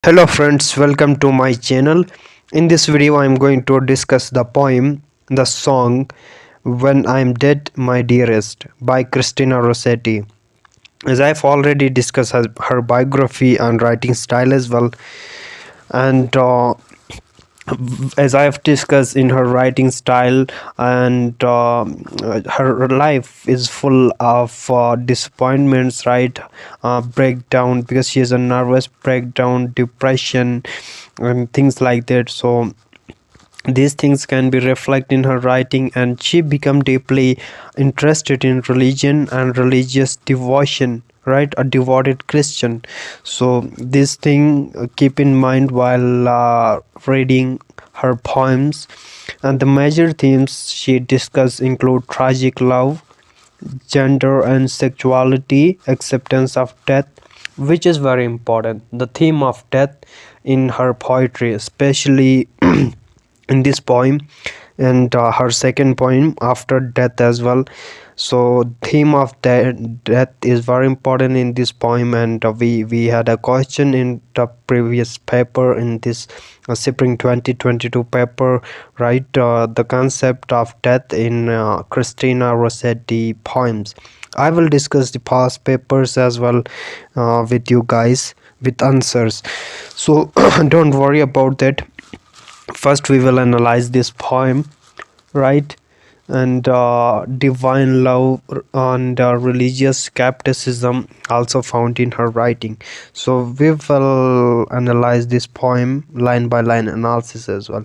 Hello friends, welcome to my channel. In this video I am going to discuss the poem, the song When I'm Dead My Dearest by Christina Rossetti. As I've already discussed her biography and writing style as well, and as I have discussed in her writing style, and her life is full of disappointments, right? Breakdown, because she has a nervous breakdown, depression, and things like that. So these things can be reflected in her writing, and she become deeply interested in religion and religious devotion, right? A devoted Christian. So this thing keep in mind while reading her poems. And the major themes she discussed include tragic love, gender and sexuality, acceptance of death, which is very important. The theme of death in her poetry, especially in this poem, and her second poem after death as well. So theme of death is very important in this poem, and we had a question in the previous paper in this spring 2022 paper, right? The concept of death in Christina Rossetti poems. I will discuss the past papers as well with you guys with answers, so don't worry about that. First we will analyze this poem, right? And divine love and religious skepticism also found in her writing. So we will analyze this poem line by line analysis as well.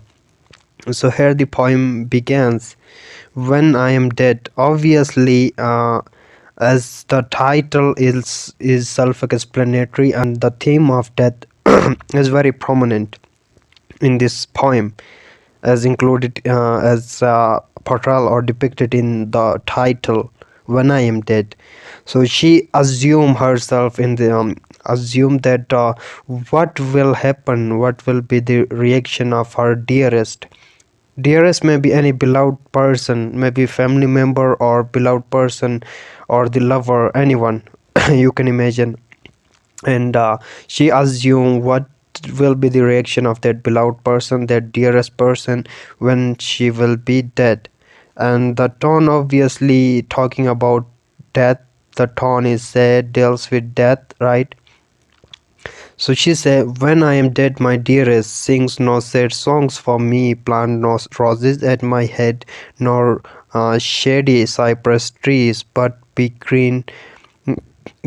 So here the poem begins: when I am dead. Obviously, as the title is self-explanatory, and the theme of death is very prominent in this poem, as included as portrayal or depicted in the title, when I am dead. So she assume herself in the assume that what will happen, what will be the reaction of her dearest. Dearest may be any beloved person, maybe family member or beloved person, or the lover, anyone you can imagine. And she assumed what will be the reaction of that beloved person, that dearest person, when she will be dead. And the tone, obviously talking about death, the tone is sad, deals with death, right? So she said, when I am dead my dearest, sings no sad songs for me, plant no roses at my head, nor shady cypress trees, but be green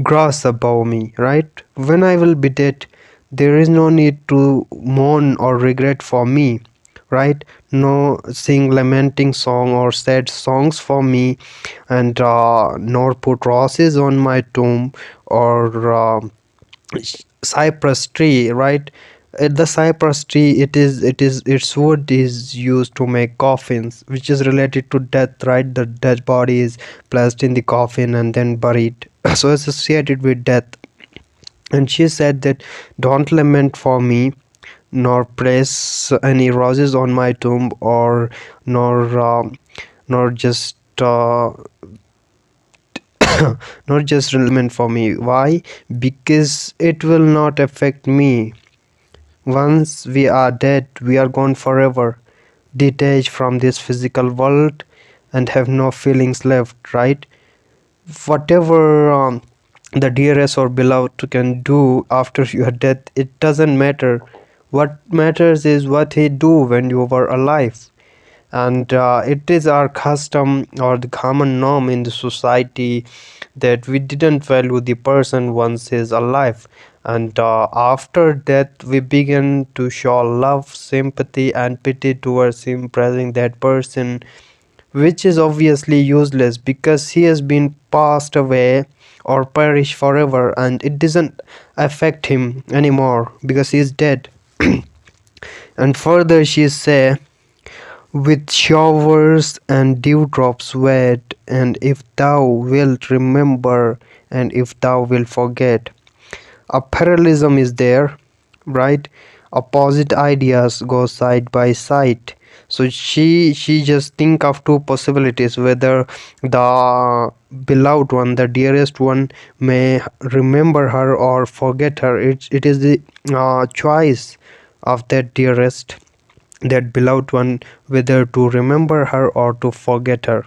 grass above me, right? When I will be dead, there is no need to mourn or regret for me, right? No sing lamenting song or sad songs for me, and nor put roses on my tomb, or cypress tree, right? The cypress tree, it is its wood is used to make coffins, which is related to death, right? The dead body is placed in the coffin and then buried, so associated with death. And she said that, don't lament for me, nor place any roses on my tomb, or nor nor just not just lament for me. Why? Because it will not affect me. Once we are dead, we are gone forever, detached from this physical world, and have no feelings left, right? Whatever the dearest or beloved can do after your death, it doesn't matter. What matters is what he do when you were alive. And it is our custom or the common norm in the society that we didn't value the person once he's alive, and after death we begin to show love, sympathy and pity towards him, praising that person, which is obviously useless because he has been passed away or perished forever, and it doesn't affect him anymore because he is dead. And further she say, with showers and dewdrops wet, and if thou wilt remember, and if thou wilt forget. A parallelism is there, right? opposite ideas go side by side. So she just think of two possibilities, whether the beloved one, the dearest one, may remember her or forget her. It is the choice of that dearest, that beloved one, whether to remember her or to forget her.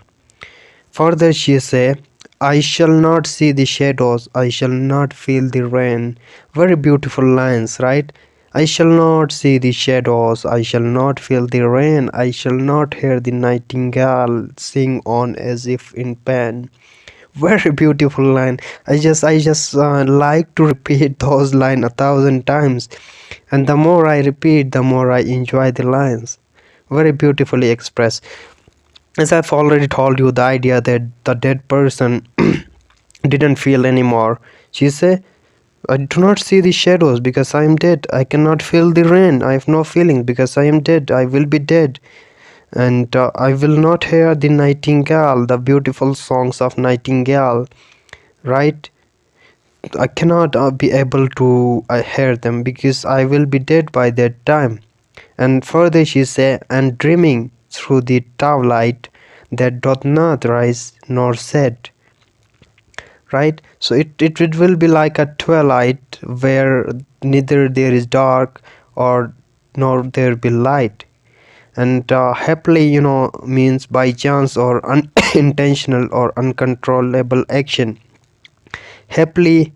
Further she say, I shall not see the shadows, I shall not feel the rain. Very beautiful lines, right? I shall not see the shadows, I shall not feel the rain, I shall not hear the nightingale sing on as if in pain. Very beautiful line. I just like to repeat those lines 1,000 times, and the more I repeat, the more I enjoy the lines. Very beautifully expressed. As I've already told you, the idea that the dead person didn't feel anymore. She said, I do not see the shadows because I am dead. I cannot feel the rain. I have no feeling because I am dead. I will be dead. And I will not hear the nightingale, the beautiful songs of nightingale, right? I cannot be able to hear them because I will be dead by that time. And further she said, and dreaming through the twilight that doth not rise nor set. Right, so it will be like a twilight where neither there is dark or nor there be light. And happily, means by chance or unintentional or uncontrollable action. Happily,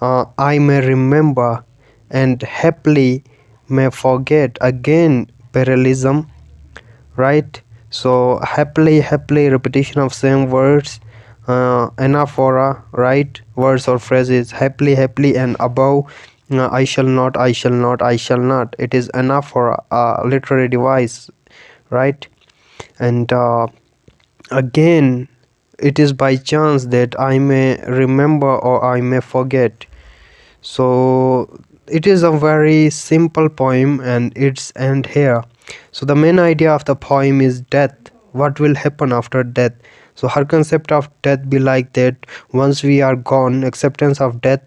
I may remember, and happily may forget. Again, parallelism, right? So happily repetition of same words, anaphora, right? Words or phrases, happily and above, I shall not, it is anaphora, a literary device, right? And again, it is by chance that I may remember or I may forget. So it is a very simple poem and it's end here. So the main idea of the poem is death. What will happen after death? So her concept of death be like that: once we are gone, acceptance of death.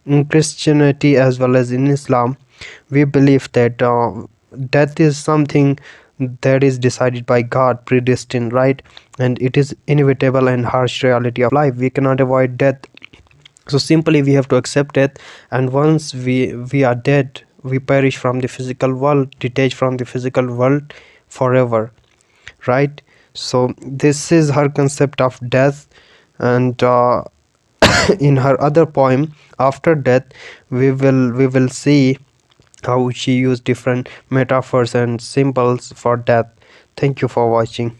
In Christianity as well as in Islam, we believe that death is something that is decided by God, predestined, right? And it is inevitable and harsh reality of life. We cannot avoid death, so simply we have to accept it. And once we are dead, we perish from the physical world, detached from the physical world forever, right? So this is her concept of death. And in her other poem, after death, we will see how she used different metaphors and symbols for death. Thank you for watching.